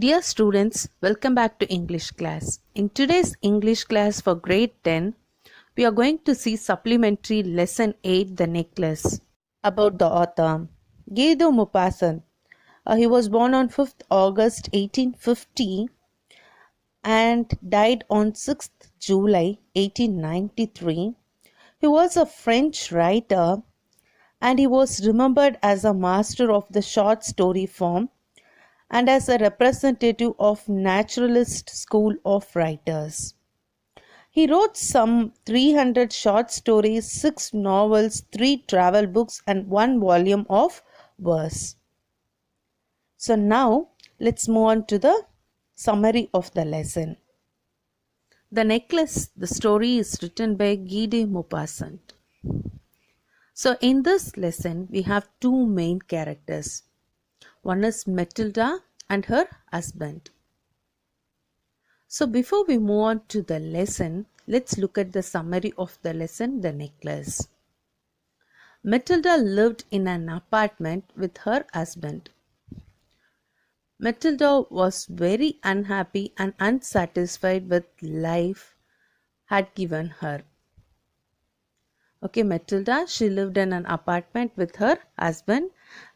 Dear students, welcome back to English class. In today's English class for grade 10, we are going to see supplementary lesson 8, The Necklace. About the author, Guido Maupassant. He was born on 5th August 1850 and died on 6th July 1893. He was a French writer and he was remembered as a master of the short story form and as a representative of naturalist school of writers. He wrote some 300 short stories, 6 novels, 3 travel books and 1 volume of verse. So now let's move on to the summary of the lesson. The Necklace, the story is written by Guy Maupassant. So in this lesson we have 2 main characters. One is Matilda and her husband. So before we move on to the lesson, let's look at the summary of the lesson, The Necklace. Matilda lived in an apartment with her husband. Matilda was very unhappy and unsatisfied with life had given her. Okay, Matilda, she lived in an apartment with her husband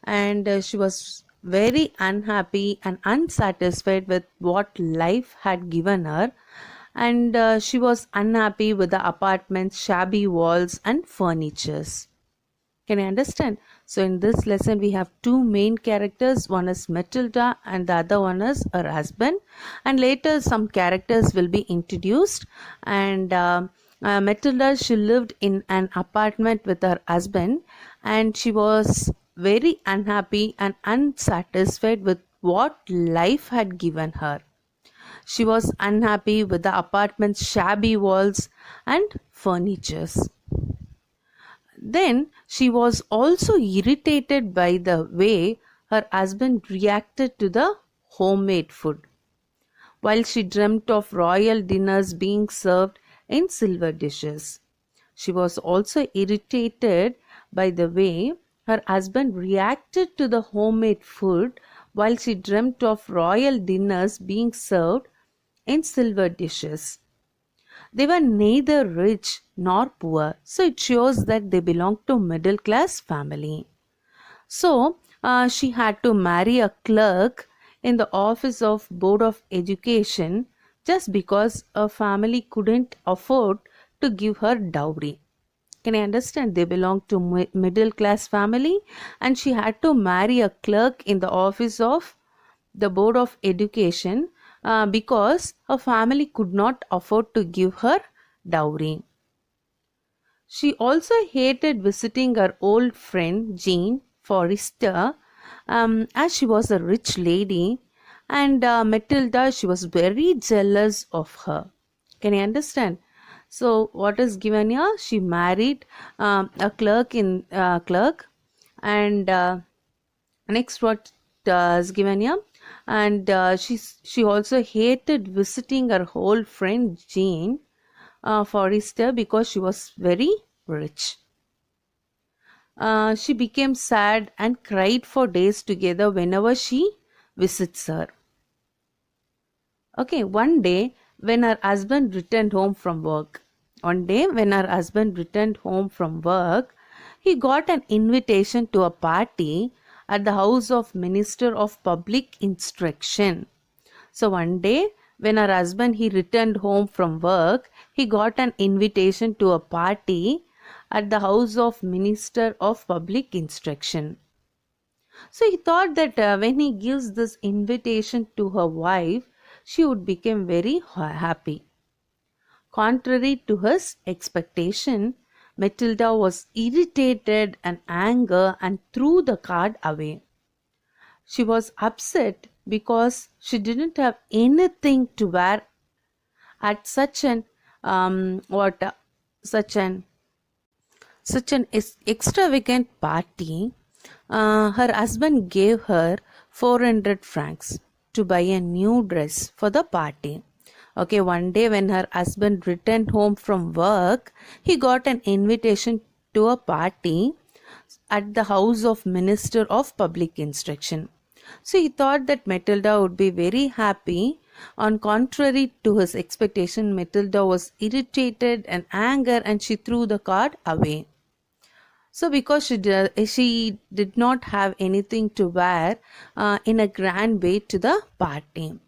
and she was very unhappy and unsatisfied with what life had given her, and she was unhappy with the apartment's shabby walls and furnitures. Can you understand? So in this lesson we have 2 main characters. One is Matilda and the other one is her husband, and later some characters will be introduced. And Matilda, she lived in an apartment with her husband and she was very unhappy and unsatisfied with what life had given her. She was unhappy with the apartment's shabby walls and furnitures. Then she was also irritated by the way her husband reacted to the homemade food. While she dreamt of royal dinners being served in silver dishes, she was also irritated by the way her husband reacted to the homemade food while she dreamt of royal dinners being served in silver dishes. They were neither rich nor poor, so it shows that they belonged to middle class family. So she had to marry a clerk in the office of Board of Education just because her family couldn't afford to give her dowry. Can you understand? They belonged to middle class family and she had to marry a clerk in the office of the Board of Education because her family could not afford to give her dowry. She also hated visiting her old friend Jean Forrester as she was a rich lady, and Matilda, she was very jealous of her. Can you understand? So what is given here? She married a clerk and next what is given here? And she also hated visiting her old friend Jean Forrester because she was very rich. She became sad and cried for days together whenever she visits her. Okay, one day when her husband returned home from work, he got an invitation to a party at the house of Minister of Public Instruction. So one day when her husband he returned home from work, he got an invitation to a party at the house of Minister of Public Instruction. So he thought that when he gives this invitation to her wife, she would become very happy. Contrary to his expectation, Matilda was irritated and angry and threw the card away. She was upset because she didn't have anything to wear at such an extravagant party. Her husband gave her 400 francs to buy a new dress for the party. Okay, one day when her husband returned home from work, he got an invitation to a party at the house of Minister of Public Instruction. So he thought that Matilda would be very happy. On contrary to his expectation, Matilda was irritated and anger and she threw the card away. So because she did not have anything to wear in a grand way to the party.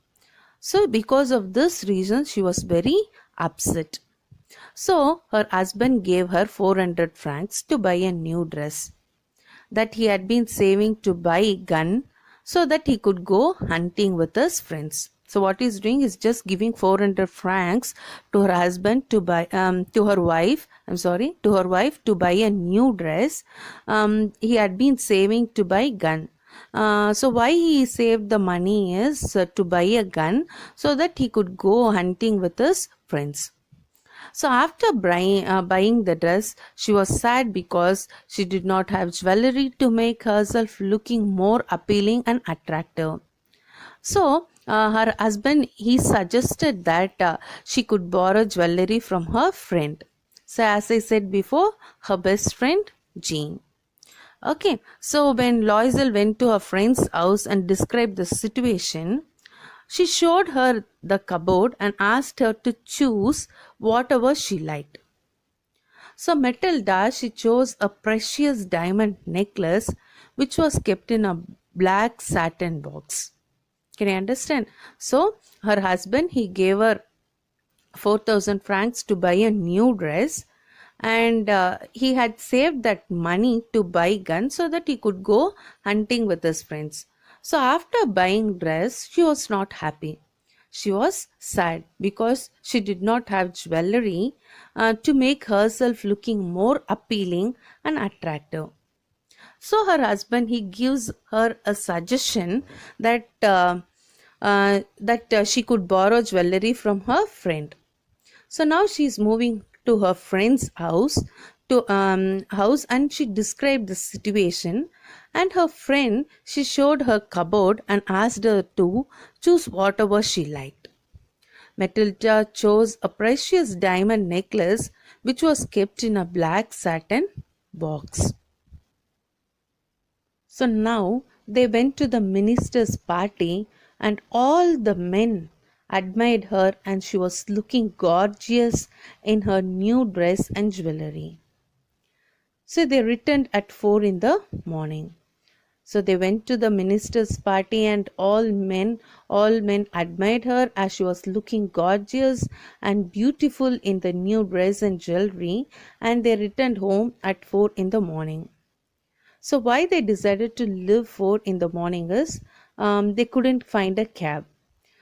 So because of this reason, she was very upset. So her husband gave her 400 francs to buy a new dress that he had been saving to buy a gun so that he could go hunting with his friends. So what he's doing is just giving 400 francs to her husband to buy to her wife. I'm sorry, to her wife to buy a new dress. He had been saving to buy gun. So why he saved the money is to buy a gun so that he could go hunting with his friends. So after buying the dress, she was sad because she did not have jewelry to make herself looking more appealing and attractive. So her husband he suggested that she could borrow jewelry from her friend. So as I said before, her best friend Jean. Okay, so when Loisel went to her friend's house and described the situation, she showed her the cupboard and asked her to choose whatever she liked. So Matilda, she chose a precious diamond necklace which was kept in a black satin box. Can you understand? So her husband, he gave her 4,000 francs to buy a new dress, and he had saved that money to buy guns so that he could go hunting with his friends. So after buying dress, she was not happy. She was sad because she did not have jewelry to make herself looking more appealing and attractive. So her husband he gives her a suggestion that she could borrow jewelry from her friend. So now she is moving to her friend's house and she described the situation, and her friend she showed her cupboard and asked her to choose whatever she liked. Matilda chose a precious diamond necklace which was kept in a black satin box. So now they went to the minister's party and all the men admired her and she was looking gorgeous in her new dress and jewelry. So they returned at 4 in the morning. So they went to the minister's party and all men admired her as she was looking gorgeous and beautiful in the new dress and jewelry, and they returned home at 4 in the morning. So why they decided to leave 4 in the morning is they couldn't find a cab.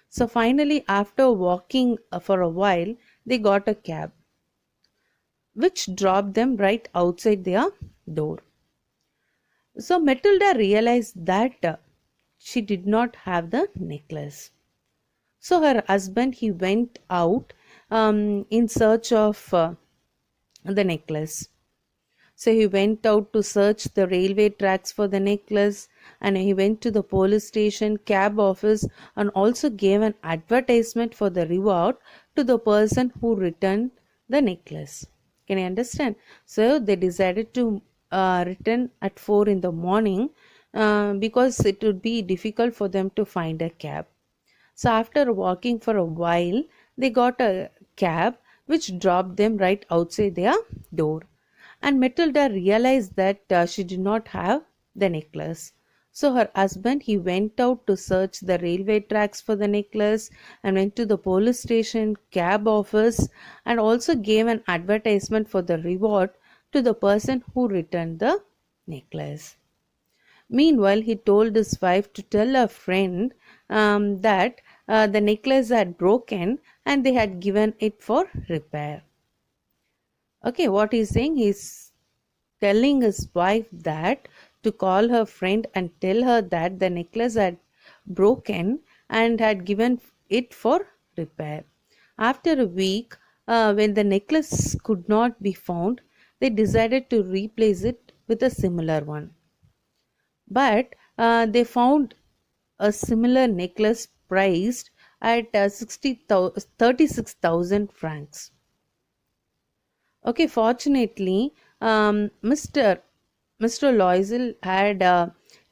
So finally after walking for a while they got a cab which dropped them right outside their door. So Matilda realized that she did not have the necklace. So her husband he went out in search of the necklace. So he went out to search the railway tracks for the necklace, and he went to the police station, cab office, and also gave an advertisement for the reward to the person who returned the necklace. Can you understand? So they decided to return at 4 in the morning because it would be difficult for them to find a cab. So after walking for a while, they got a cab which dropped them right outside their door. And Matilda realized that she did not have the necklace. So her husband he went out to search the railway tracks for the necklace and went to the police station, cab office, and also gave an advertisement for the reward to the person who returned the necklace. Meanwhile, he told his wife to tell a friend that the necklace had broken and they had given it for repair. Okay, what he's saying, he's telling his wife that to call her friend and tell her that the necklace had broken and had given it for repair. After a week, when the necklace could not be found, they decided to replace it with a similar one. But they found a similar necklace priced at 36,000 francs. Okay, fortunately, Mr. Loisel had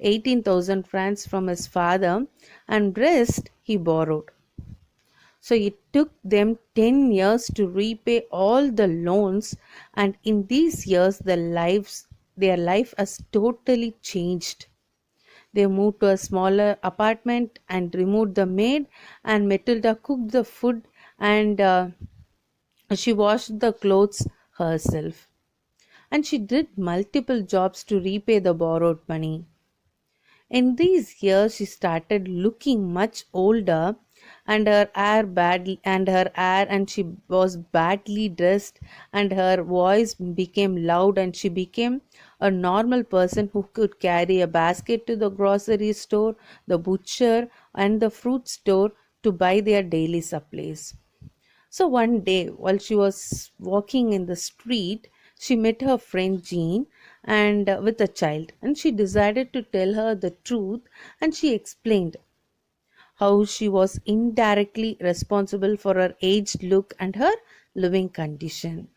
18,000 francs from his father, and rest he borrowed. So it took them 10 years to repay all the loans, and in these years their life has totally changed. They moved to a smaller apartment and removed the maid, and Matilda cooked the food, and she washed the clothes herself. And she did multiple jobs to repay the borrowed money. In these years, she started looking much older, and she was badly dressed, and her voice became loud, and she became a normal person who could carry a basket to the grocery store, the butcher, and the fruit store to buy their daily supplies. So one day, while she was walking in the street, she met her friend Jean and with a child, and she decided to tell her the truth, and she explained how she was indirectly responsible for her aged look and her living condition.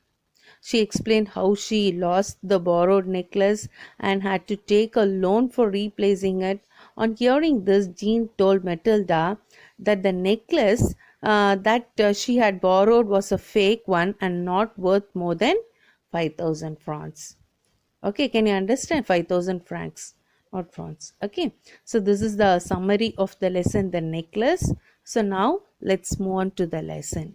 She explained how she lost the borrowed necklace and had to take a loan for replacing it. On hearing this, Jean told Matilda that the necklace that she had borrowed was a fake one and not worth more than 5,000 francs. Okay, can you understand? 5,000 francs, not francs. Okay, so this is the summary of the lesson, the necklace. So now let's move on to the lesson.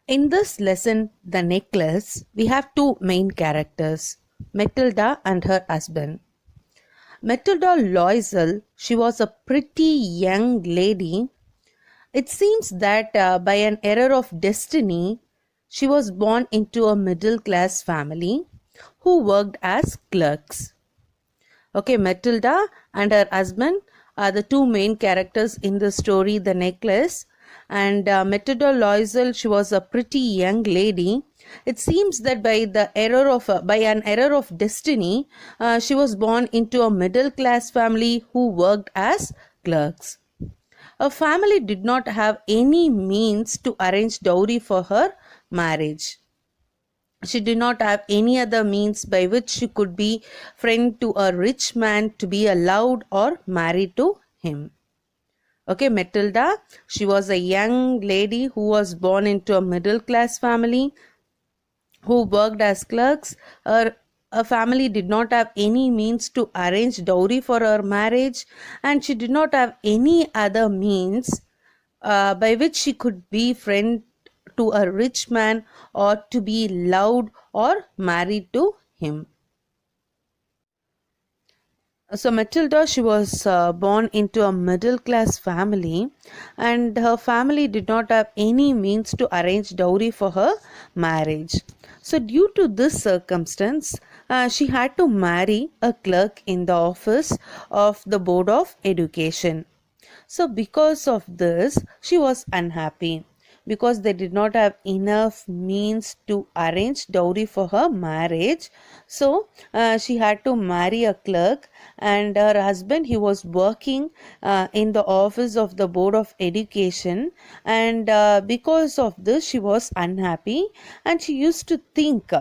In this lesson, The Necklace, we have two main characters, Matilda and her husband. Matilda Loisel, she was a pretty young lady. It seems that by an error of destiny, she was born into a middle class family who worked as clerks. Okay, Matilda and her husband are the two main characters in the story, The Necklace. And Matilda Loisel, she was a pretty young lady. It seems that by an error of destiny, she was born into a middle class family who worked as clerks. Her family did not have any means to arrange dowry for her marriage. She did not have any other means by which she could be friend to a rich man to be allowed or married to him. Okay, Matilda, she was a young lady who was born into a middle class family who worked as clerks. Her family did not have any means to arrange dowry for her marriage, and she did not have any other means by which she could be friend to a rich man or to be loved or married to him. So Matilda, she was born into a middle class family, and her family did not have any means to arrange dowry for her marriage. So due to this circumstance, she had to marry a clerk in the office of the Board of Education. So because of this, she was unhappy because they did not have enough means to arrange dowry for her marriage. So she had to marry a clerk, and her husband, he was working in the office of the Board of Education, and because of this she was unhappy, and she used to think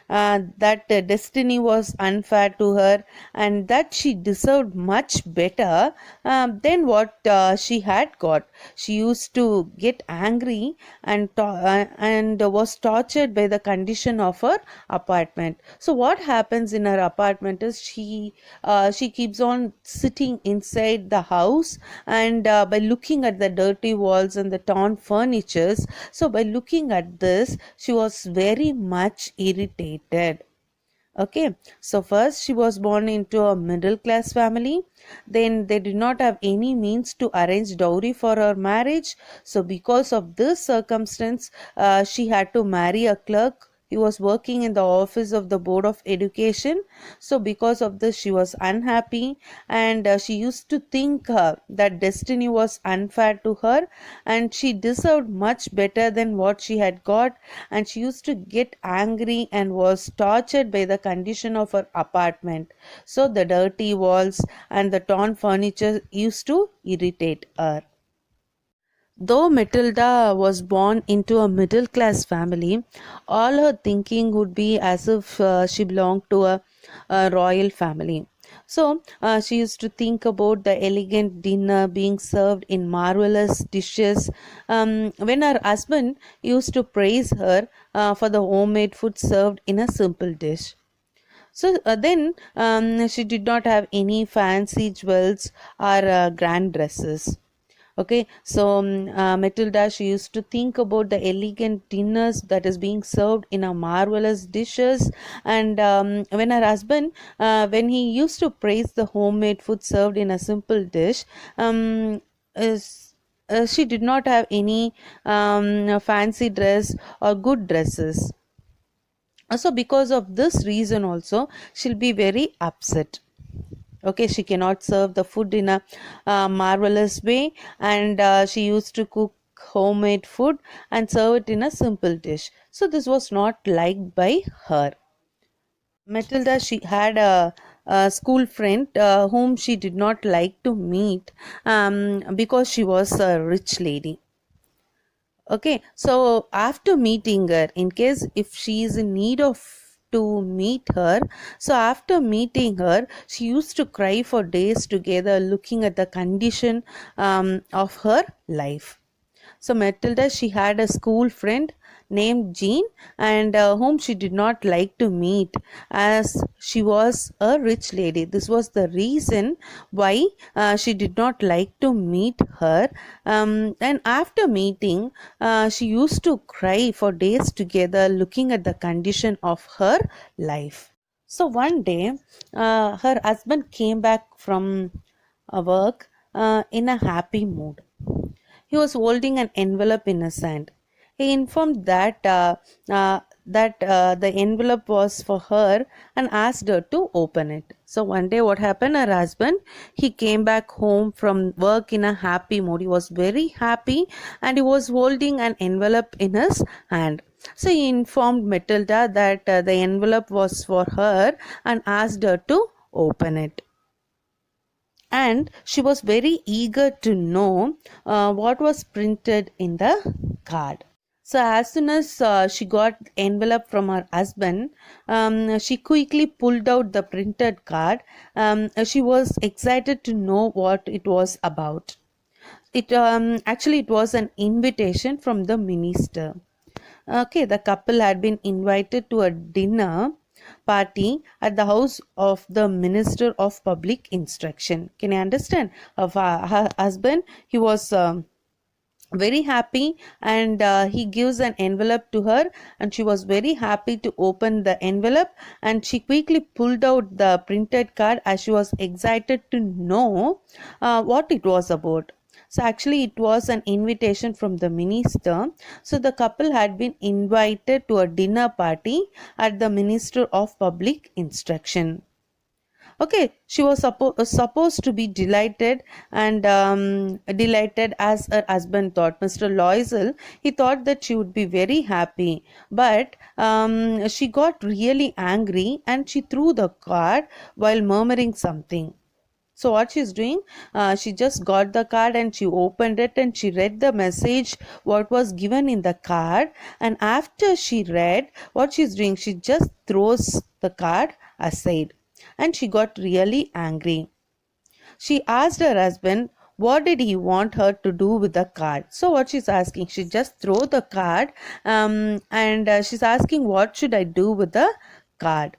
that destiny was unfair to her and that she deserved much better than what she had got. She used to get angry and was tortured by the condition of her apartment. So what happens in her apartment is she keeps on sitting inside the house, and by looking at the dirty walls and the torn furnitures, so by looking at this she was very much irritated. Okay, so first she was born into a middle class family, then they did not have any means to arrange dowry for her marriage. So because of this circumstance, she had to marry a clerk. He was working in the office of the Board of Education. So because of this she was unhappy, and she used to think that destiny was unfair to her and she deserved much better than what she had got, and she used to get angry and was tortured by the condition of her apartment. So the dirty walls and the torn furniture used to irritate her. Though Matilda was born into a middle class family, all her thinking would be as if she belonged to a royal family. So she used to think about the elegant dinner being served in marvelous dishes. When her husband used to praise her for the homemade food served in a simple dish. So then she did not have any fancy jewels or grand dresses. Okay, so Matilda, she used to think about the elegant dinners that is being served in a marvelous dishes, and when her husband, when he used to praise the homemade food served in a simple dish, is, she did not have any fancy dress or good dresses. So because of this reason also, she'll be very upset. Okay, she cannot serve the food in a marvelous way, and she used to cook homemade food and serve it in a simple dish. So this was not liked by her. Matilda, she had a school friend whom she did not like to meet because she was a rich lady. Okay, so after meeting her, in case if she is in need of to meet her, so after meeting her, she used to cry for days together, looking at the condition of her life. So Matilda, she had a school friend named Jean, and whom she did not like to meet as she was a rich lady. This was the reason why she did not like to meet her. And after meeting, she used to cry for days together, looking at the condition of her life. So one day, her husband came back from work in a happy mood. He was holding an envelope in his hand. He informed that the envelope was for her and asked her to open it. So one day, what happened? Her husband, he came back home from work in a happy mood. He was very happy and he was holding an envelope in his hand. So he informed Matilda that the envelope was for her and asked her to open it, and she was very eager to know what was printed in the card. So as soon as she got the envelope from her husband, she quickly pulled out the printed card. She was excited to know what it was about. It actually it was an invitation from the minister. Okay, the couple had been invited to a dinner party at the house of the Minister of Public Instruction. Can you understand? Of her husband, he was very happy, and he gives an envelope to her, and she was very happy to open the envelope, and she quickly pulled out the printed card as she was excited to know what it was about. So actually it was an invitation from the minister. So the couple had been invited to a dinner party at the Minister of Public Instruction. Okay, she was supposed to be delighted, and delighted as her husband thought. Mr. Loisel, he thought that she would be very happy, but she got really angry and she threw the card while murmuring something. So what she's doing, she just got the card and she opened it and she read the message what was given in the card, and after she read what she's doing, she just throws the card aside, and she got really angry. She asked her husband what did he want her to do with the card. So what she's asking, she just throw the card, and she's asking what should I do with the card.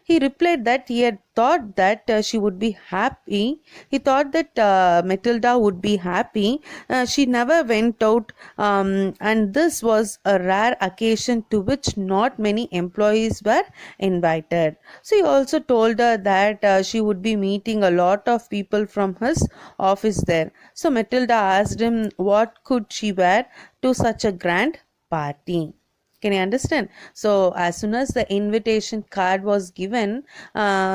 He replied that he had thought that she would be happy. He thought that Matilda would be happy. She never went out, and this was a rare occasion to which not many employees were invited. So he also told her that she would be meeting a lot of people from his office there. So Matilda asked him what could she wear to such a grand party. Can you understand? So as soon as the invitation card was given,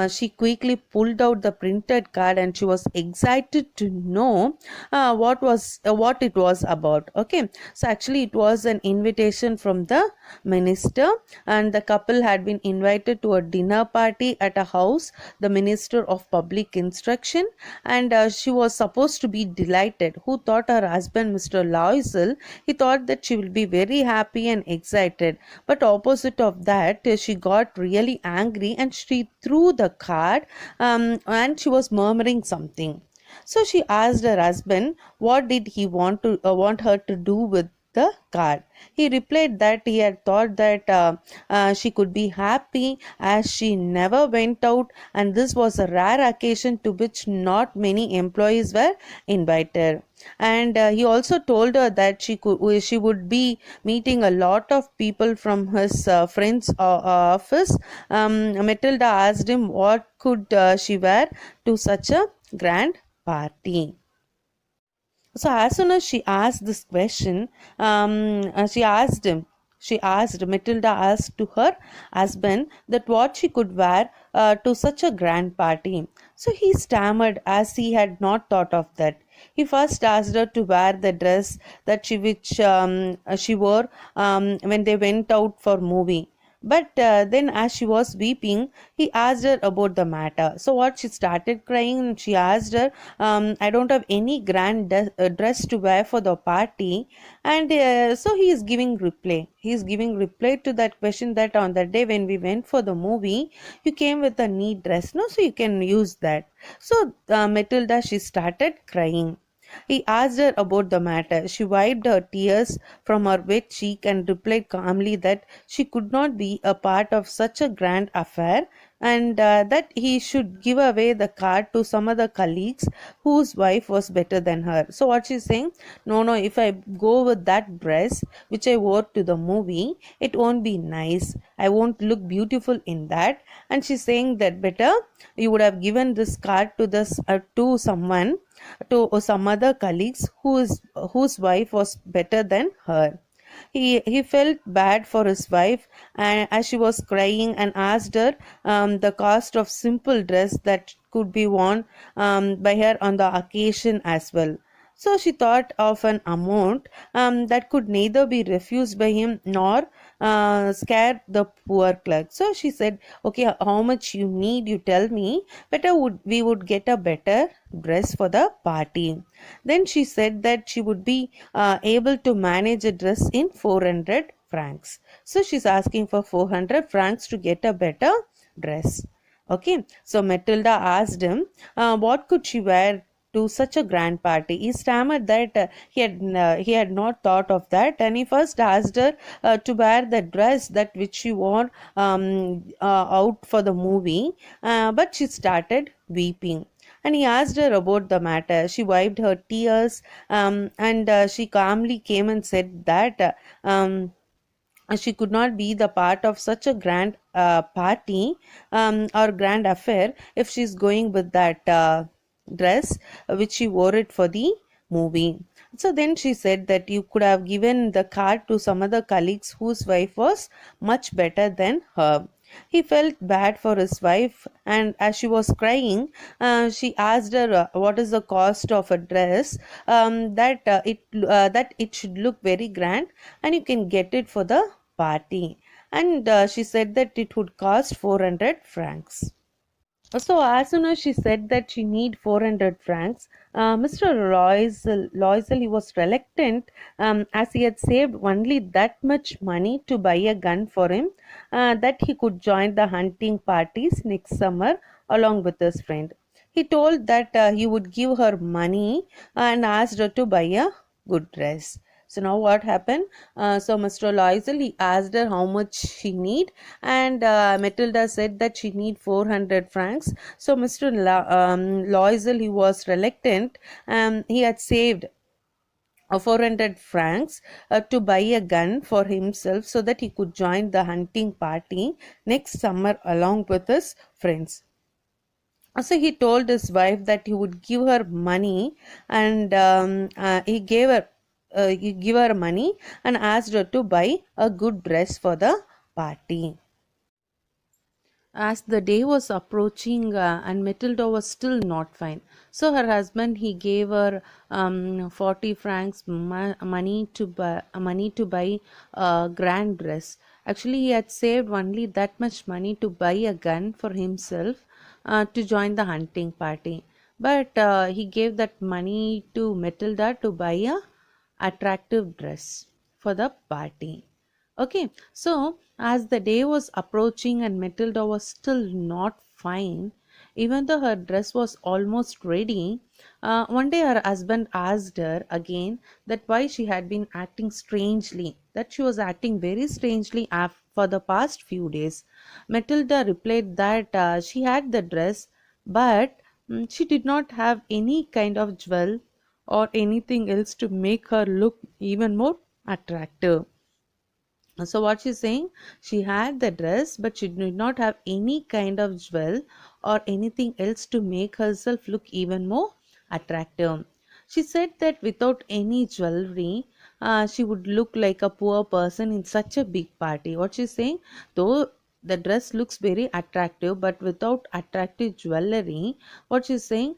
she quickly pulled out the printed card and she was excited to know what it was about. Okay, so actually it was an invitation from the minister, and the couple had been invited to a dinner party at a house, the Minister of Public Instruction, and she was supposed to be delighted. Who thought her husband, Mr. Loisel, he thought that she will be very happy and excited invited. But opposite of that, she got really angry and she threw the card, and she was murmuring something. So she asked her husband what did he want her to do with the card. He replied that he had thought that she could be happy as she never went out, and this was a rare occasion to which not many employees were invited. And he also told her that she would be meeting a lot of people from his friends office. Matilda asked him what could she wear to such a grand party. So as soon as she asked this question, she asked, Matilda asked to her husband that what she could wear to such a grand party. So he stammered as he had not thought of that. He first asked her to wear the dress that she wore when they went out for movie. But then, as she was weeping, he asked her about the matter. So, what she started crying, and she asked her, I don't have any dress to wear for the party. And so, he is giving reply. He is giving reply to that question that on that day when we went for the movie, you came with a neat dress, no? So, you can use that. So, Matilda, she started crying. He asked her about the matter. She wiped her tears from her wet cheek and replied calmly that she could not be a part of such a grand affair, and that he should give away the card to some other colleagues whose wife was better than her. So, what she's saying, no, no, if I go with that dress which I wore to the movie, it won't be nice. I won't look beautiful in that. And she's saying that better you would have given this card to someone, to some other colleagues whose wife was better than her. He felt bad for his wife, and as she was crying, and asked her the cost of simple dress that could be worn by her on the occasion as well. So she thought of an amount that could neither be refused by him nor scare the poor clerk. So she said, okay, how much you need, you tell me, better would we would get a better dress for the party. Then she said that she would be able to manage a dress in 400 francs. So she's asking for 400 francs to get a better dress. Okay, so Matilda asked him what could she wear to such a grand party. He stammered that he had not thought of that, and he first asked her to wear the dress that which she wore out for the movie, but she started weeping. And he asked her about the matter. She wiped her tears, and she calmly came and said that she could not be the part of such a grand party or grand affair if she's going with that dress which she wore it for the movie. So then she said that you could have given the card to some other colleagues whose wife was much better than her. He felt bad for his wife, and as she was crying, she asked her what is the cost of a dress that it should look very grand, and you can get it for the party. And she said that it would cost 400 francs. So as soon as she said that she need 400 francs, Mr. Loisel, he was reluctant as he had saved only that much money to buy a gun for him, that he could join the hunting parties next summer along with his friend. He told that he would give her money and asked her to buy a good dress. So now what happened? So Mr. Loisel, he asked her how much she need, and Matilda said that she need 400 francs. So Mr. Loisel, he was reluctant. He had saved 400 francs to buy a gun for himself so that he could join the hunting party next summer along with his friends. So he told his wife that he would give her money, and he gave her money and asked her to buy a good dress for the party. As the day was approaching, and Matilda was still not fine, so her husband, he gave her 40 francs money to buy a grand dress. Actually, he had saved only that much money to buy a gun for himself to join the hunting party, but he gave that money to Matilda to buy a attractive dress for the party. Okay, so as the day was approaching and Matilda was still not fine, even though her dress was almost ready, one day her husband asked her again that why she had been acting strangely, that she was acting very strangely for the past few days. Matilda replied that she had the dress, but she did not have any kind of jewel or anything else to make her look even more attractive. So what she's saying, she had the dress, but she did not have any kind of jewel or anything else to make herself look even more attractive. She said that without any jewelry, she would look like a poor person in such a big party. What she's saying, though the dress looks very attractive, but without attractive jewelry, what she's saying,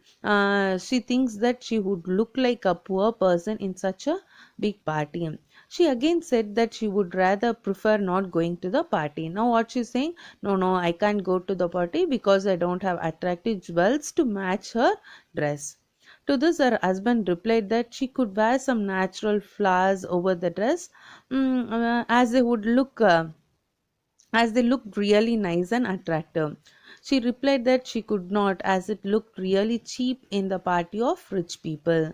she thinks that she would look like a poor person in such a big party. She again said that she would rather prefer not going to the party. Now what she's saying, no, no, I can't go to the party because I don't have attractive jewels to match her dress. To this, her husband replied that she could wear some natural flowers over the dress, as they would look as they looked really nice and attractive. She replied that she could not, as it looked really cheap in the party of rich people.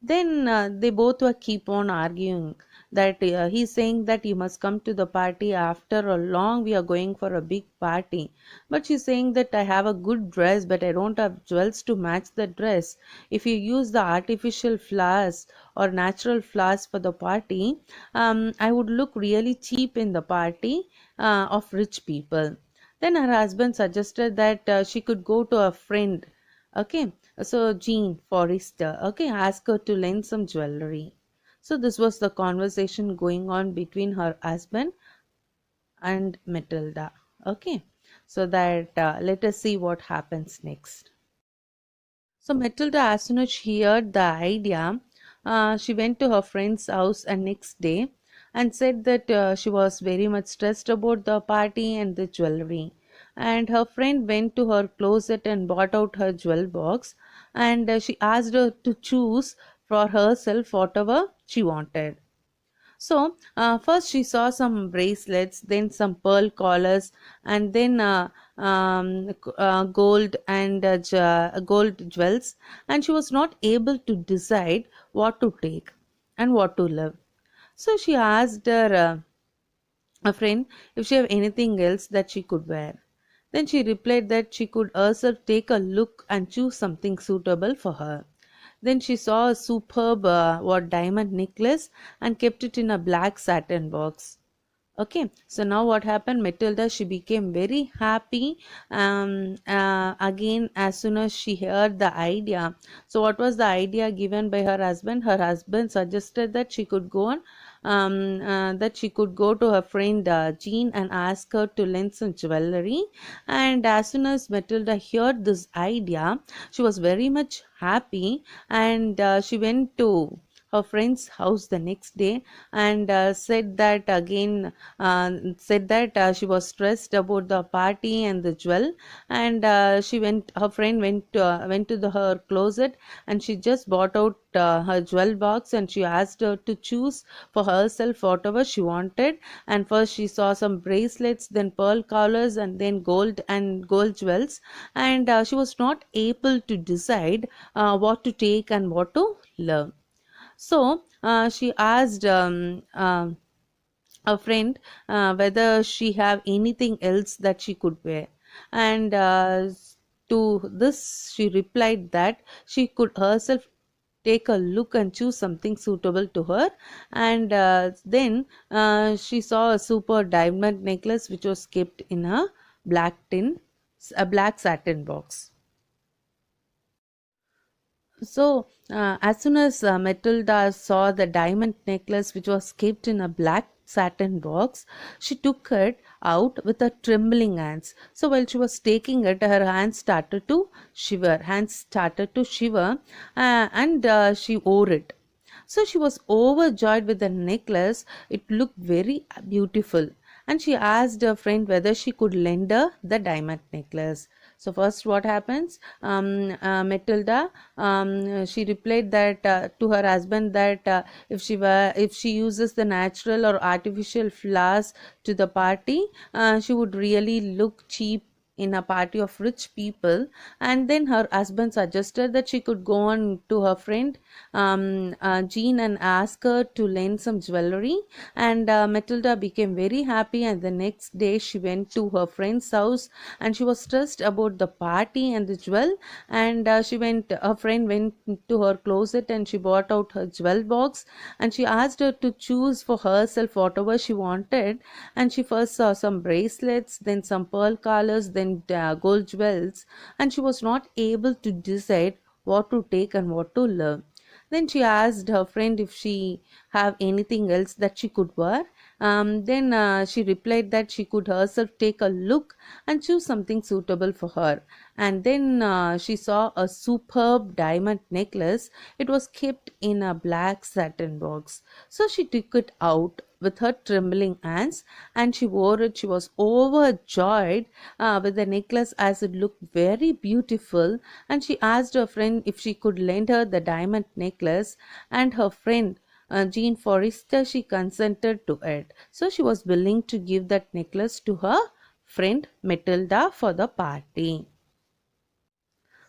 Then they both were keep on arguing that he's saying that you must come to the party after a long we are going for a big party, but she's saying that I have a good dress but I don't have jewels to match the dress. If you use the artificial flowers or natural flowers for the party, I would look really cheap in the party of rich people. Then her husband suggested that she could go to a friend. Okay, so Jean Forrester, okay, ask her to lend some jewelry. So this was the conversation going on between her husband and Matilda. Okay, so that let us see what happens next. So Matilda, as soon as she heard the idea, she went to her friend's house and next day and said that she was very much stressed about the party and the jewelry. And her friend went to her closet and bought out her jewel box, and she asked her to choose for herself whatever she wanted. So, first she saw some bracelets, then some pearl collars, and then gold and gold jewels, and she was not able to decide what to take and what to love. So she asked her a friend if she have anything else that she could wear. Then she replied that she could herself take a look and choose something suitable for her. Then she saw a superb diamond necklace and kept it in a black satin box. Okay, so now what happened? Matilda, she became very happy. Again, as soon as she heard the idea. So, what was the idea given by her husband? Her husband suggested that she could go on, that she could go to her friend Jean and ask her to lend some jewelry. And as soon as Matilda heard this idea, she was very much happy, and she went to her friend's house the next day and said that she was stressed about the party and the jewel, and her friend went to her closet, and she just bought out her jewel box, and she asked her to choose for herself whatever she wanted. And first she saw some bracelets, then pearl collars, and then gold jewels, and she was not able to decide what to take and what to love. So she asked a friend whether she have anything else that she could wear, and to this she replied that she could herself take a look and choose something suitable to her. And then she saw a super diamond necklace which was kept in a black satin box. So, as soon as Matilda saw the diamond necklace which was kept in a black satin box, she took it out with her trembling hands. So, while she was taking it, her hands started to shiver, and she wore it. So she was overjoyed with the necklace. It looked very beautiful. And she asked her friend whether she could lend her the diamond necklace. So first, what happens? Matilda, she replied that to her husband that if she uses the natural or artificial flowers to the party, she would really look cheap in a party of rich people. And then her husband suggested that she could go on to her friend Jean and ask her to lend some jewelry. And Matilda became very happy, and the next day she went to her friend's house, and she was stressed about the party and the jewel. And her friend went to her closet and she brought out her jewel box, and she asked her to choose for herself whatever she wanted. And she first saw some bracelets, then some pearl collars, then gold jewels, and she was not able to decide what to take and what to learn. Then she asked her friend if she have anything else that she could wear. Then she replied that she could herself take a look and choose something suitable for her. And then she saw a superb diamond necklace. It was kept in a black satin box. So she took it out with her trembling hands and she wore it. She was overjoyed with the necklace as it looked very beautiful. And she asked her friend if she could lend her the diamond necklace, and her friend Jean Forrester, she consented to it. So she was willing to give that necklace to her friend Matilda for the party.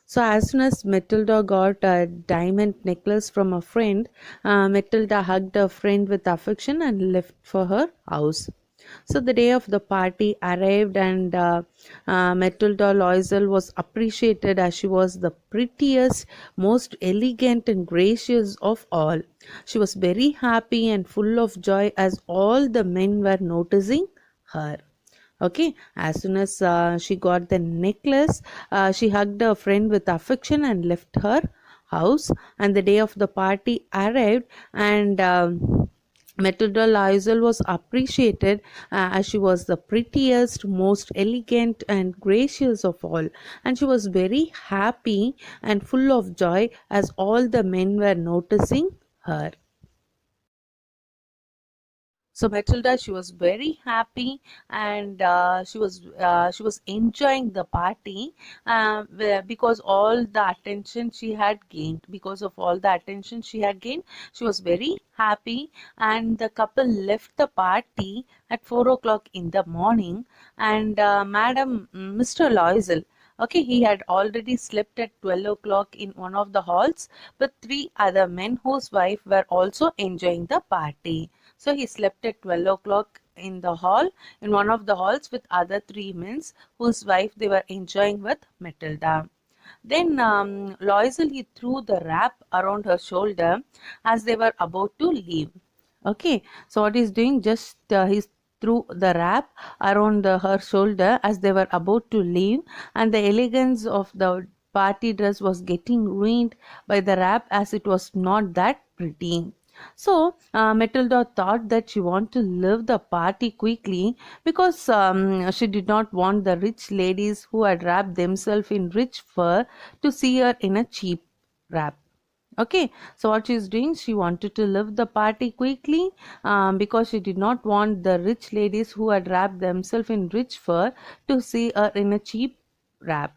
So as soon as Matilda got a diamond necklace from a friend, Matilda hugged her friend with affection and left for her house. So the day of the party arrived, and Matilda Loisel was appreciated as she was the prettiest, most elegant, and gracious of all. She was very happy and full of joy as all the men were noticing her. Okay, as soon as she got the necklace, she hugged her friend with affection and left her house. And the day of the party arrived, and Matilda Loisel was appreciated as she was the prettiest, most elegant, and gracious of all. And she was very happy and full of joy as all the men were noticing her. So Matilda, she was very happy, and she was enjoying the party because all the attention she had gained. Because of all the attention she had gained, she was very happy. And the couple left the party at 4 o'clock in the morning. And Mr. Loisel. Okay, he had already slept at 12 o'clock in one of the halls with three other men whose wife were also enjoying the party. So he slept at 12 o'clock in the hall, in one of the halls with other three men whose wife they were enjoying with Matilda. Then Loisel, he threw the wrap around her shoulder as they were about to leave. Okay, so what he's doing, just he's threw the wrap around her shoulder as they were about to leave, and the elegance of the party dress was getting ruined by the wrap as it was not that pretty. So Matilda thought that she wanted to leave the party quickly because she did not want the rich ladies who had wrapped themselves in rich fur to see her in a cheap wrap. Okay, so what she's doing, she wanted to leave the party quickly because she did not want the rich ladies who had wrapped themselves in rich fur to see her in a cheap wrap.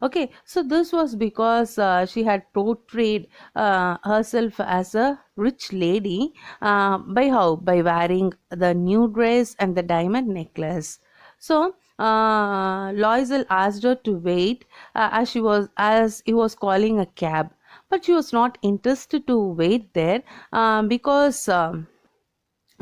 Okay, so this was because she had portrayed herself as a rich lady by how? By wearing the new dress and the diamond necklace. So Loisel asked her to wait as he was calling a cab, but she was not interested to wait there because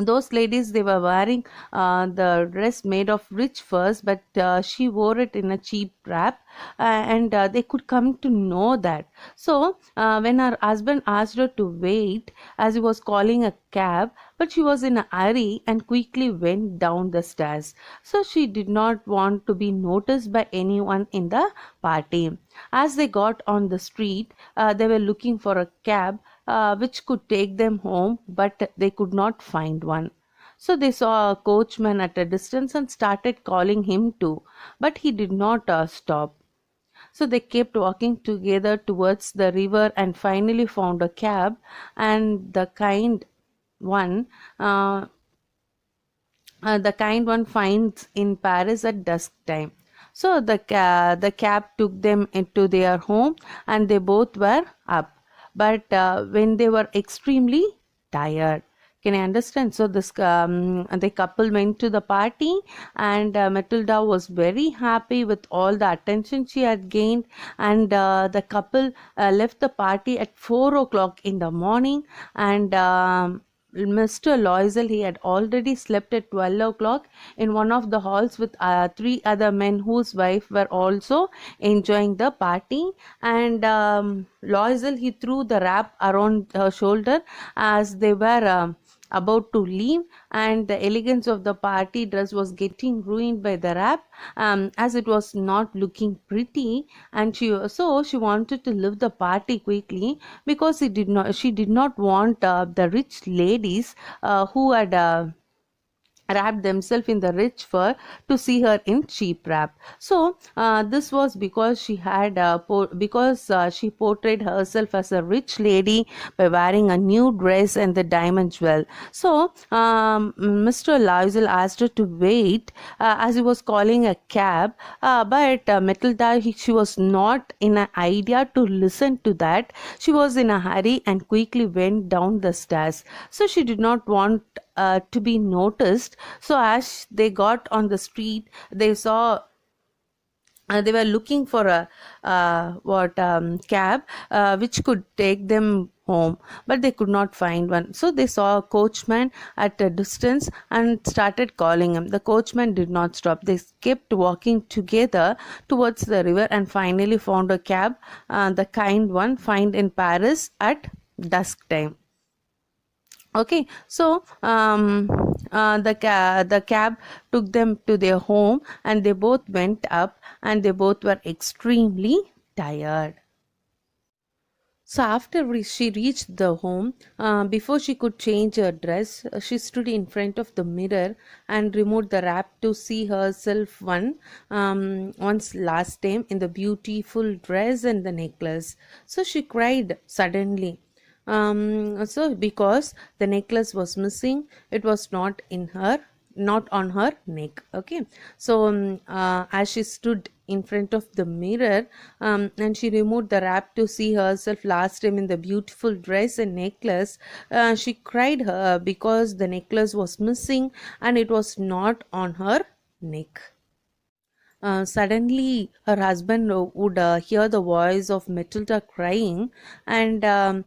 those ladies, they were wearing the dress made of rich furs, but she wore it in a cheap wrap, and they could come to know that. So when her husband asked her to wait as he was calling a cab, but she was in a hurry and quickly went down the stairs. So she did not want to be noticed by anyone in the party. As they got on the street, they were looking for a cab which could take them home, but they could not find one. So they saw a coachman at a distance and started calling him too, but he did not stop. So they kept walking together towards the river and finally found a cab, and one the kind one finds in Paris at dusk time. So the cab took them into their home, and they both were up. But when they were extremely tired. Can I understand? So the couple went to the party, and Matilda was very happy with all the attention she had gained. And the couple left the party at 4 o'clock in the morning, and Mr. Loisel, he had already slept at 12 o'clock in one of the halls with three other men whose wife were also enjoying the party. And Loisel, he threw the wrap around her shoulder as they were about to leave, and the elegance of the party dress was getting ruined by the wrap, as it was not looking pretty. And she wanted to leave the party quickly, because she did not want the rich ladies who had wrapped themselves in the rich fur to see her in cheap wrap. So this was because she portrayed herself as a rich lady by wearing a new dress and the diamond jewel. So Mr. Loisel asked her to wait as he was calling a cab, but Matilda, she was not in an idea to listen to that. She was in a hurry and quickly went down the stairs. So she did not want to be noticed. So as they got on the street, they were looking for a cab which could take them home, but they could not find one. So they saw a coachman at a distance and started calling him. The coachman did not stop. They kept walking together towards the river, and finally found a cab, the kind one find in Paris at dusk time. Okay, so the cab took them to their home, and they both went up, and they both were extremely tired. So after she reached the home, before she could change her dress, she stood in front of the mirror and removed the wrap to see herself once last time in the beautiful dress and the necklace. So she cried suddenly. So because the necklace was missing, it was not on her neck. Okay, so as she stood in front of the mirror, and she removed the wrap to see herself last time in the beautiful dress and necklace, she cried her because the necklace was missing and it was not on her neck. Suddenly, her husband would hear the voice of Matilda crying, and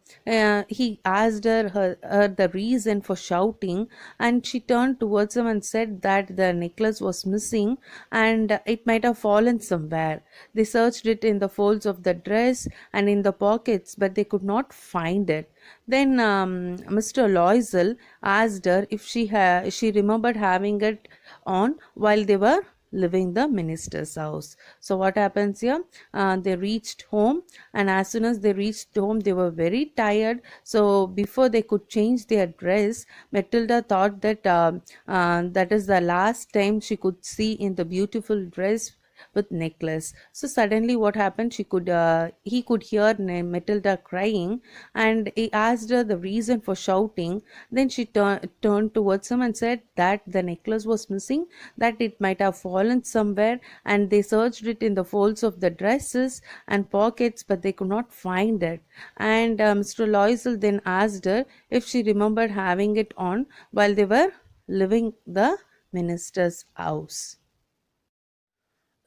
he asked her the reason for shouting. And she turned towards him and said that the necklace was missing, and it might have fallen somewhere. They searched it in the folds of the dress and in the pockets, but they could not find it. Then Mr. Loisel asked her if she remembered having it on while they were leaving the minister's house. So what happens here? They reached home, and as soon as they reached home, they were very tired. So before they could change their dress, Matilda thought that that is the last time she could see in the beautiful dress with necklace. So suddenly what happened, he could hear Matilda crying, and he asked her the reason for shouting. Then she turned towards him and said that the necklace was missing, that it might have fallen somewhere, and they searched it in the folds of the dresses and pockets, but they could not find it. And Mr. Loisel then asked her if she remembered having it on while they were leaving the minister's house.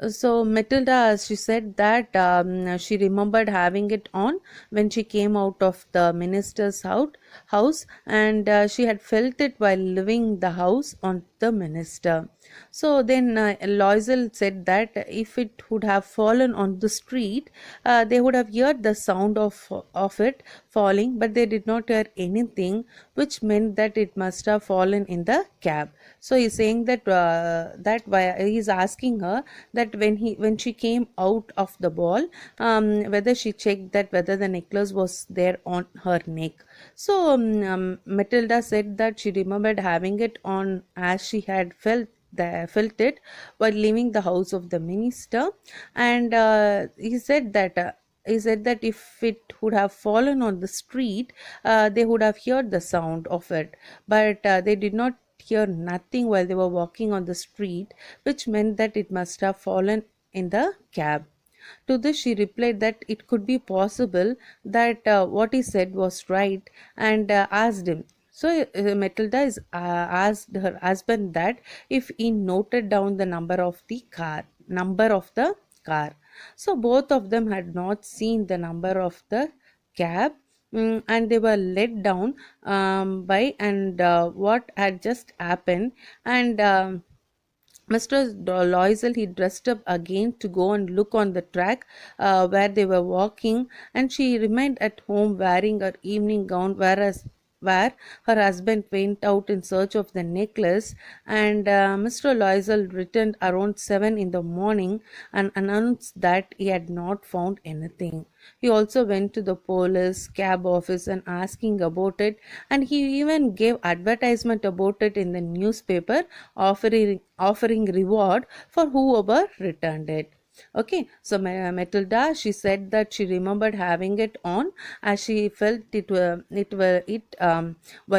So Matilda, she said that she remembered having it on when she came out of the minister's house, and she had felt it while leaving the house on the minister. So then Loisel said that if it would have fallen on the street, they would have heard the sound of it falling, but they did not hear anything, which meant that it must have fallen in the cab. So he's saying that he's asking her that when she came out of the ball, whether she checked that whether the necklace was there on her neck. So Matilda said that she remembered having it on as she had felt it while leaving the house of the minister. And he said that if it would have fallen on the street, they would have heard the sound of it, but they did not hear nothing while they were walking on the street, which meant that it must have fallen in the cab. To this, she replied that it could be possible that what he said was right, and asked him. So Matilda is asked her husband that if he noted down the number of the car. So both of them had not seen the number of the cab, and they were let down by and what had just happened, and Mr. Loisel, he dressed up again to go and look on the track where they were walking, and she remained at home wearing her evening gown, where her husband went out in search of the necklace. And Mr. Loisel returned around 7 in the morning and announced that he had not found anything. He also went to the police cab office and asking about it, and he even gave advertisement about it in the newspaper, offering reward for whoever returned it. Okay, so Matilda, she said that she remembered having it on as she felt it while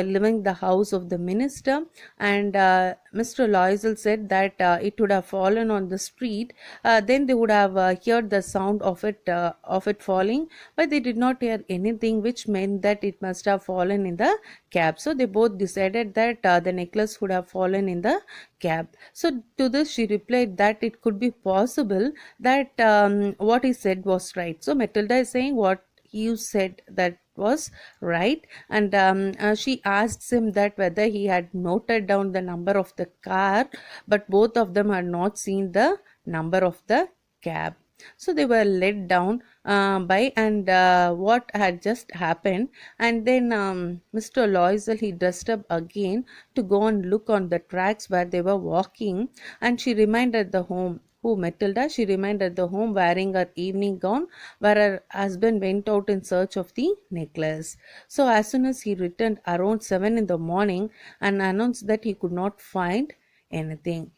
leaving the house of the minister, and Mr. Loisel said that it would have fallen on the street. Then they would have heard the sound of it falling, but they did not hear anything, which meant that it must have fallen in the cab. So they both decided that the necklace would have fallen in the cab. So to this, she replied that it could be possible that what he said was right. So Matilda is saying what you said that was right, and she asked him that whether he had noted down the number of the car, but both of them had not seen the number of the cab. So they were let down by and what had just happened, and then Mr. Loisel, he dressed up again to go and look on the tracks where they were walking, and she remained at the home. Who, Matilda? She remained at the home wearing her evening gown, where her husband went out in search of the necklace. So as soon as he returned around 7 in the morning and announced that he could not find anything,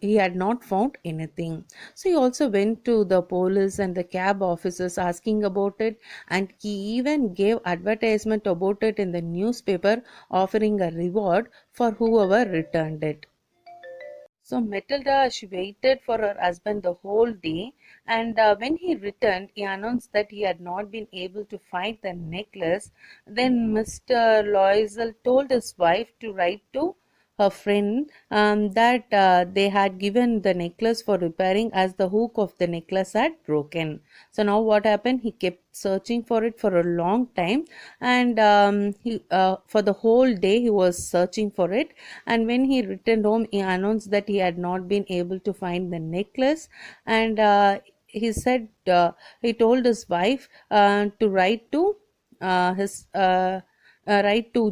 he had not found anything. So he also went to the police and the cab officers asking about it, and he even gave advertisement about it in the newspaper, offering a reward for whoever returned it. So Matilda, she waited for her husband the whole day, and when he returned, he announced that he had not been able to find the necklace. Then Mr. Loisel told his wife to write to her friend that they had given the necklace for repairing as the hook of the necklace had broken. So now what happened? He kept searching for it for a long time, and he for the whole day he was searching for it. And when he returned home, he announced that he had not been able to find the necklace, and he told his wife to write to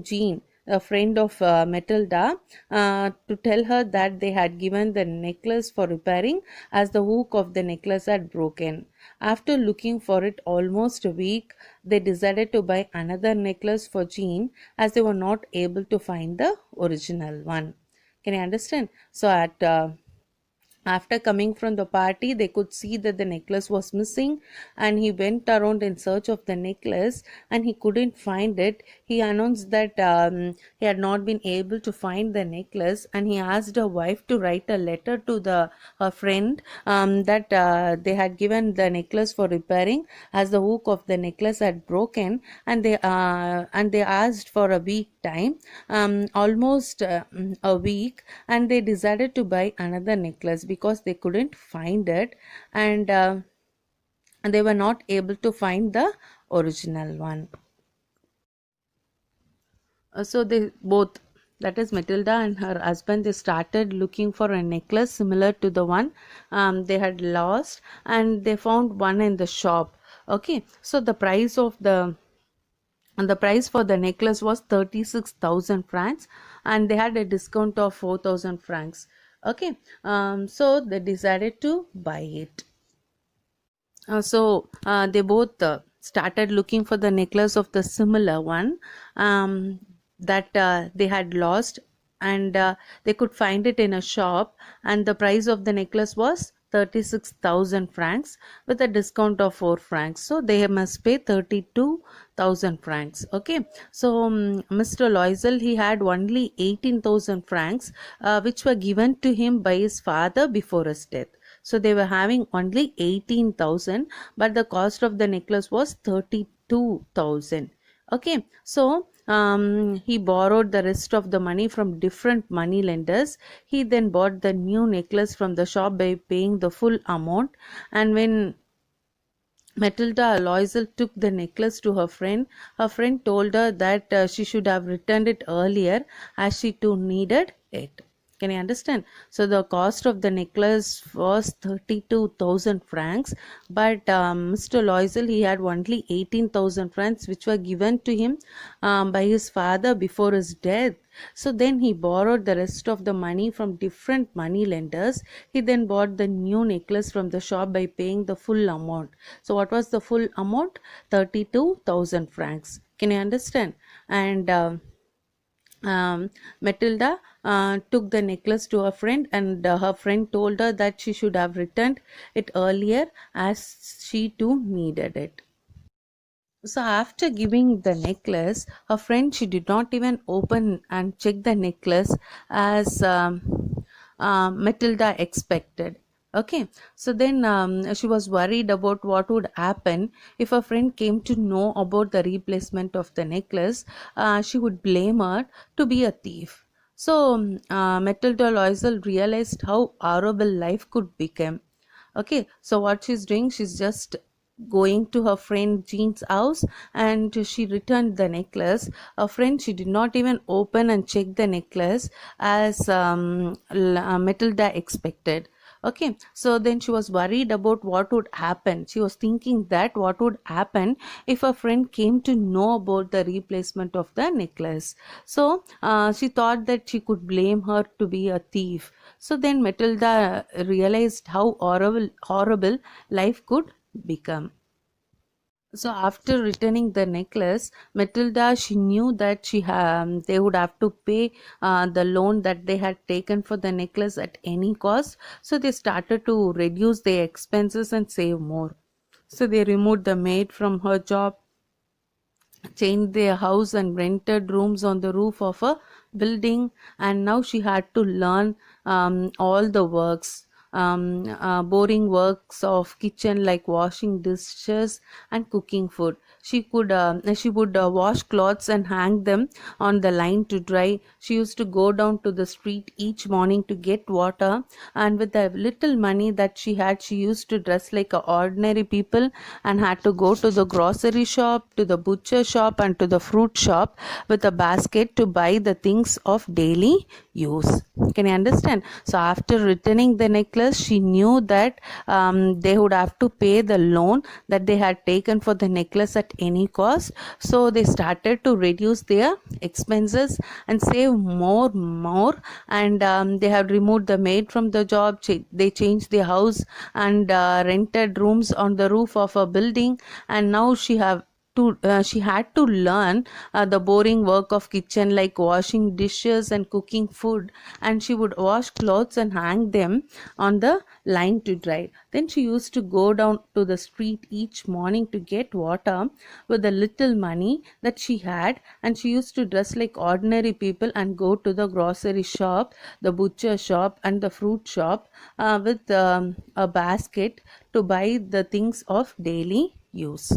Jean, a friend of Matilda, to tell her that they had given the necklace for repairing as the hook of the necklace had broken. After looking for it almost a week, they decided to buy another necklace for Jean as they were not able to find the original one. Can you understand? So after coming from the party, they could see that the necklace was missing, and he went around in search of the necklace and he couldn't find it. He announced that he had not been able to find the necklace, and he asked her wife to write a letter to her friend that they had given the necklace for repairing as the hook of the necklace had broken, and they asked for a week time, almost a week, and they decided to buy another necklace because they couldn't find it, and they were not able to find the original one. So they both, that is Matilda and her husband, they started looking for a necklace similar to the one they had lost, and they found one in the shop. Okay, so the price for the necklace was 36,000 francs, and they had a discount of 4,000 francs. Okay, so they decided to buy it. They both started looking for the necklace of the similar one that they had lost, and they could find it in a shop, and the price of the necklace was 36,000 francs with a discount of 4 francs, so they must pay 32,000 francs. Okay, so Mr. Loisel, he had only 18,000 francs which were given to him by his father before his death. So they were having only 18,000, but the cost of the necklace was 32,000. Okay, so he borrowed the rest of the money from different money lenders. He then bought the new necklace from the shop by paying the full amount. And when Matilda Loisel took the necklace to her friend told her that she should have returned it earlier as she too needed it. Can you understand? So the cost of the necklace was 32,000 francs, but Mr. Loisel, he had only 18,000 francs which were given to him by his father before his death. So then he borrowed the rest of the money from different money lenders. He then bought the new necklace from the shop by paying the full amount. So what was the full amount? 32,000 francs. Can you understand? And Matilda took the necklace to her friend, and her friend told her that she should have returned it earlier as she too needed it. So after giving the necklace, her friend, she did not even open and check the necklace as Matilda expected. Okay, so then she was worried about what would happen if her friend came to know about the replacement of the necklace. She would blame her to be a thief. So Matilda Loisel realized how horrible life could become. Okay, so what she's doing, she's just going to her friend Jean's house and she returned the necklace. Her friend, she did not even open and check the necklace as Matilda expected. Okay, so then she was worried about what would happen. She was thinking that what would happen if a friend came to know about the replacement of the necklace. So she thought that she could blame her to be a thief. So then Matilda realized how horrible life could become. So after returning the necklace, Matilda, she knew that they would have to pay the loan that they had taken for the necklace at any cost. So they started to reduce their expenses and save more. So they removed the maid from her job, changed their house and rented rooms on the roof of a building, and now she had to learn all the works, boring works of kitchen like washing dishes and cooking food. She would wash clothes and hang them on the line to dry. She used to go down to the street each morning to get water, and with the little money that she had, she used to dress like a ordinary people and had to go to the grocery shop, to the butcher shop, and to the fruit shop with a basket to buy the things of daily use. Can you understand? So after returning the necklace, she knew that they would have to pay the loan that they had taken for the necklace at any cost. So they started to reduce their expenses and save more, and they have removed the maid from the job. They changed their house and rented rooms on the roof of a building, and now she had to learn the boring work of kitchen like washing dishes and cooking food, and she would wash clothes and hang them on the line to dry. Then she used to go down to the street each morning to get water with the little money that she had, and she used to dress like ordinary people and go to the grocery shop, the butcher shop, and the fruit shop with a basket to buy the things of daily use.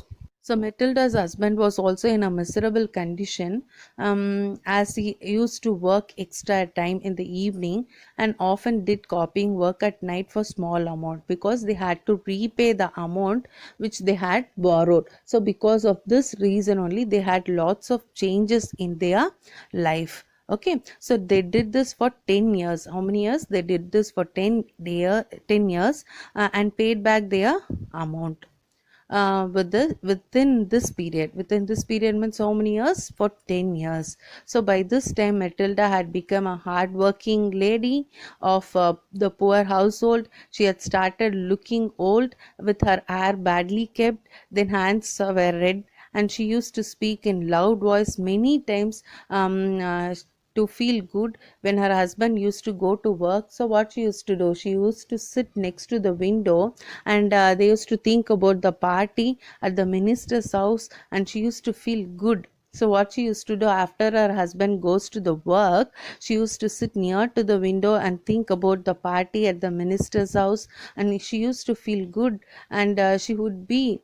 So Matilda's husband was also in a miserable condition, as he used to work extra time in the evening and often did copying work at night for small amount because they had to repay the amount which they had borrowed. So because of this reason only, they had lots of changes in their life. Okay, so they did this for 10 years. How many years? They did this for 10 years and paid back their amount within this period means how many years? For 10 years. So by this time Matilda had become a hard working lady of the poor household. She had started looking old with her hair badly kept, then hands were red, and she used to speak in loud voice many times to feel good when her husband used to go to work. So what she used to do, she used to sit next to the window, and they used to think about the party at the minister's house, and she used to feel good So what she used to do after her husband goes to the work, she used to sit near to the window and think about the party at the minister's house, and she used to feel good, and she would be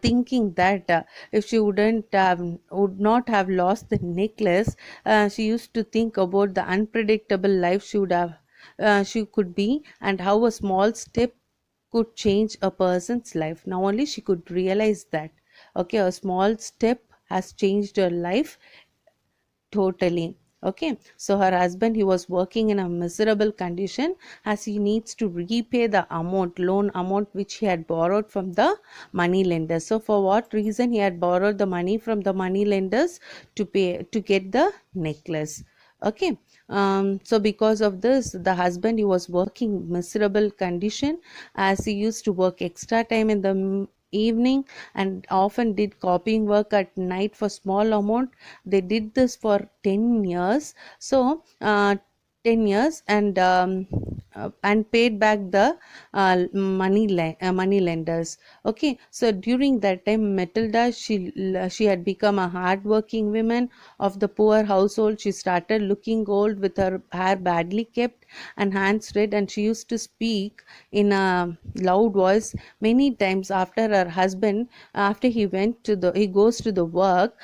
thinking that if she would not have lost the necklace, she used to think about the unpredictable life she could be, and how a small step could change a person's life. Now only she could realize that, okay, a small step has changed her life totally. Okay, so her husband, he was working in a miserable condition, as he needs to repay the loan amount which he had borrowed from the money lenders. So for what reason he had borrowed the money from the money lenders? To get the necklace. Okay, so because of this, the husband, he was working miserable condition, as he used to work extra time in the evening, and often did copying work at night for small amount. They did this for 10 years. So 10 years, and paid back the money lenders. Okay, so during that time, Matilda, she had become a hard working woman of the poor household. She started looking old, with her hair badly kept and hands red, and she used to speak in a loud voice many times after her husband, after he goes to the work.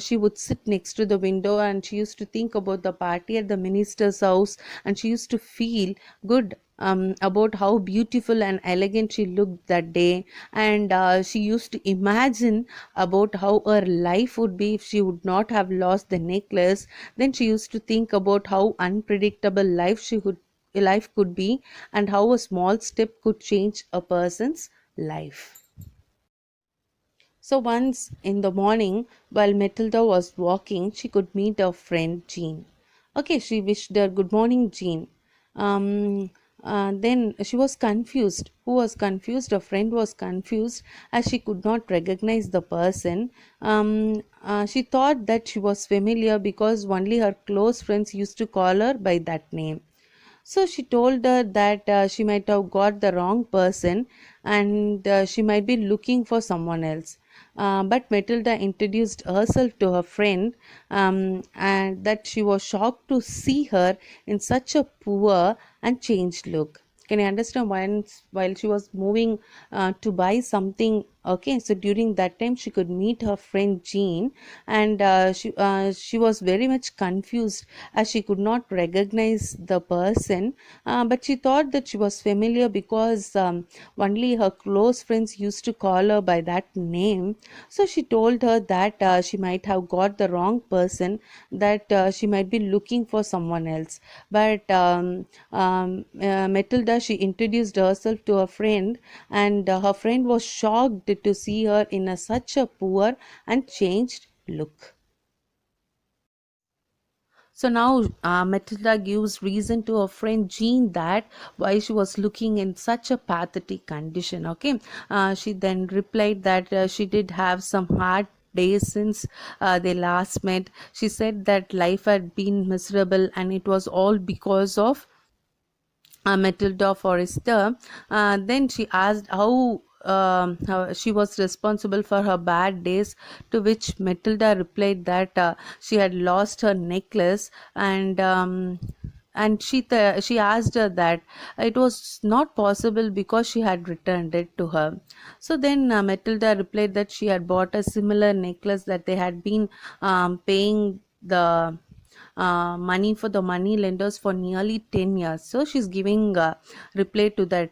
She would sit next to the window, and she used to think about the party at the minister's house, and she used to feel good about how beautiful and elegant she looked that day. And she used to imagine about how her life would be if she would not have lost the necklace. Then she used to think about how unpredictable life could be, and how a small step could change a person's life. So once in the morning, while Matilda was walking, she could meet her friend Jean. Okay, she wished her good morning, Jean. Um, then she was confused. Who was confused? Her friend was confused, as she could not recognize the person. She thought that she was familiar, because only her close friends used to call her by that name. So she told her that she might have got the wrong person, and she might be looking for someone else. But Matilda introduced herself to her friend, and that she was shocked to see her in such a poor and changed look. Can you understand? While she was moving to buy something, okay, so during that time she could meet her friend Jean, and she was very much confused, as she could not recognize the person. But she thought that she was familiar, because only her close friends used to call her by that name. So she told her that she might have got the wrong person, that she might be looking for someone else. But Matilda, she introduced herself to her friend, and her friend was shocked to see her in such a poor and changed look. So now Matilda gives reason to her friend Jean that why she was looking in such a pathetic condition. Okay, she then replied that she did have some hard days since they last met. She said that life had been miserable, and it was all because of Matilda Forrester. Then she asked how she was responsible for her bad days, to which Matilda replied that she had lost her necklace, and she asked her that it was not possible, because she had returned it to her. So then Matilda replied that she had bought a similar necklace, that they had been paying the money for the money lenders for nearly 10 years. So she's giving reply to that.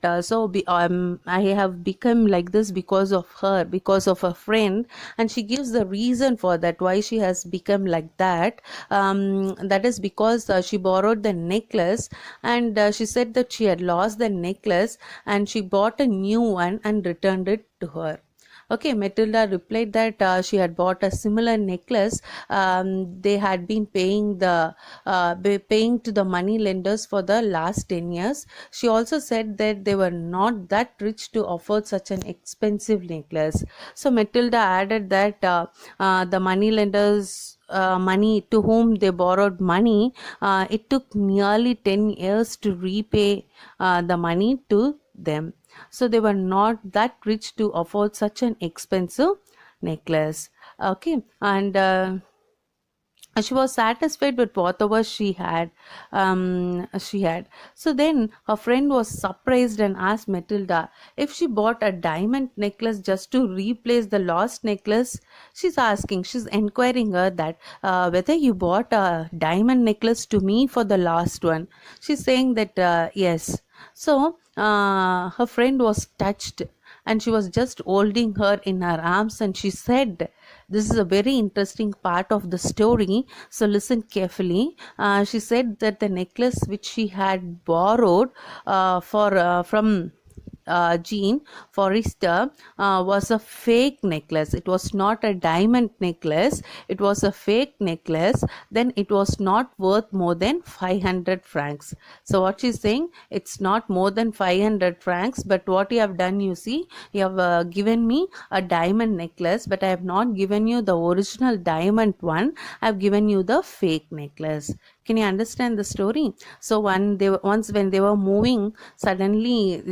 I have become like this because of her, because of a friend, and she gives the reason for that, why she has become like that. That is because she borrowed the necklace, and she said that she had lost the necklace, and she bought a new one and returned it to her. Okay, Matilda replied that she had bought a similar necklace. They had been paying to the money lenders for the last 10 years. She also said that they were not that rich to afford such an expensive necklace. So Matilda added that the money lenders money to whom they borrowed money, it took nearly 10 years to repay the money to them. So they were not that rich to afford such an expensive necklace. Okay, and she was satisfied with whatever she had. So then her friend was surprised and asked Matilda if she bought a diamond necklace just to replace the lost necklace. She's inquiring her that whether you bought a diamond necklace to me for the last one. She's saying that yes. So her friend was touched, and she was just holding her in her arms, and she said, this is a very interesting part of the story, so listen carefully. She said that the necklace which she had borrowed from Jean Forrester was a fake necklace. It was not a diamond necklace. It was a fake necklace. Then it was not worth more than 500 francs. So what she's saying, it's not more than 500 francs. But what you have done, you see, you have given me a diamond necklace, but I have not given you the original diamond one. I have given you the fake necklace. Can you understand the story? So once when they were moving, suddenly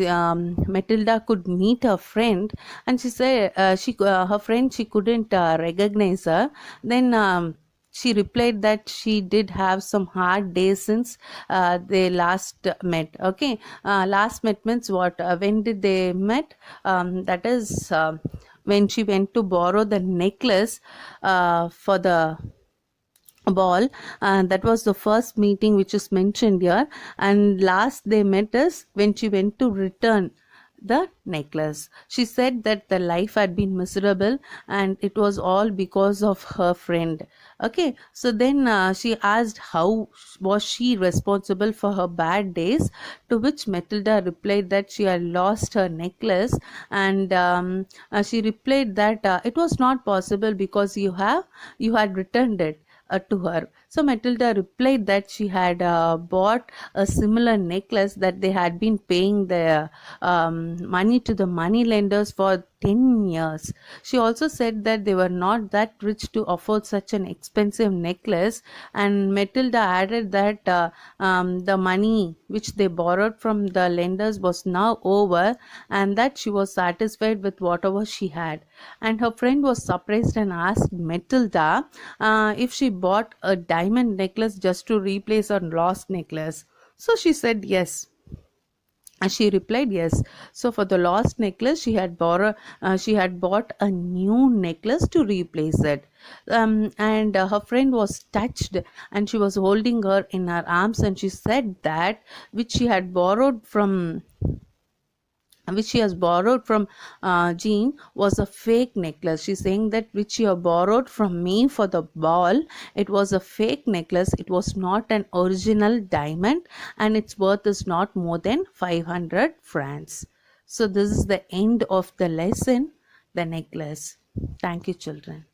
Matilda could meet her friend, and she said her friend, she couldn't recognize her. Then she replied that she did have some hard days since they last met. Okay, last met means what? When did they met? That is when she went to borrow the necklace for the ball. That was the first meeting which is mentioned here, and last they met is when she went to return the necklace. She said that the life had been miserable and it was all because of her friend. Okay, so then she asked how was she responsible for her bad days, to which Matilda replied that she had lost her necklace, and she replied that it was not possible because you had returned it to her. So Matilda replied that she had bought a similar necklace, that they had been paying the money to the money lenders for 10 years. She also said that they were not that rich to afford such an expensive necklace, and Matilda added that the money which they borrowed from the lenders was now over, and that she was satisfied with whatever she had. And her friend was surprised and asked Matilda if she bought a diamond necklace just to replace her lost necklace. So she said yes. And she replied yes. So for the lost necklace, she had bought a new necklace to replace it. And her friend was touched, and she was holding her in her arms, and she said that which she had borrowed from which she has borrowed from Jean was a fake necklace. She's saying that which she had borrowed from me for the ball, it was a fake necklace. It was not an original diamond, and its worth is not more than 500 francs. So this is the end of the lesson, the necklace. Thank you, children.